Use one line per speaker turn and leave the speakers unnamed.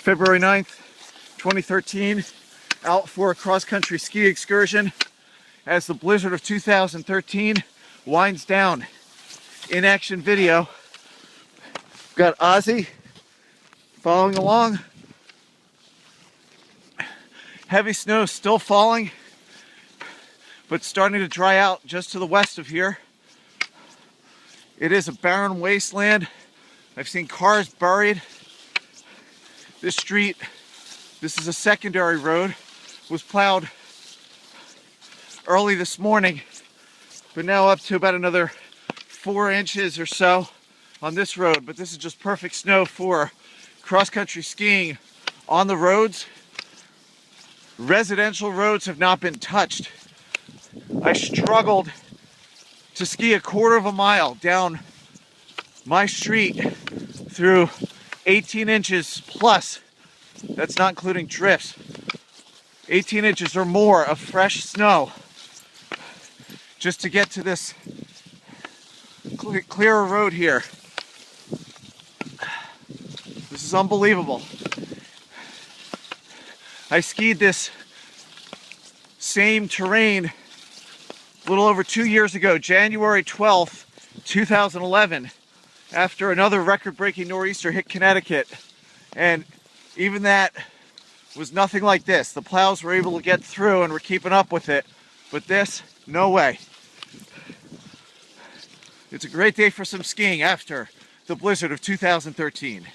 February 9th, 2013, out for a cross-country ski excursion as the blizzard of 2013 winds down. In action video. Got Ozzy following along. Heavy snow still falling, but starting to dry out just to the west of here. It is a barren wasteland. I've seen cars buried. This street, this is a secondary road, was plowed early this morning, but now up to about another 4 inches or so on this road. But this is just perfect snow for cross-country skiing on the roads. Residential roads have not been touched. I struggled to ski a quarter of a mile down my street through 18 inches plus, that's not including drifts, 18 inches or more of fresh snow just to get to this clearer road here. This is unbelievable. I skied this same terrain a little over 2 years ago, January 12th, 2011, after another record-breaking nor'easter hit Connecticut. And even that was nothing like this. The plows were able to get through and we're keeping up with it. But this, no way. It's a great day for some skiing after the blizzard of 2013.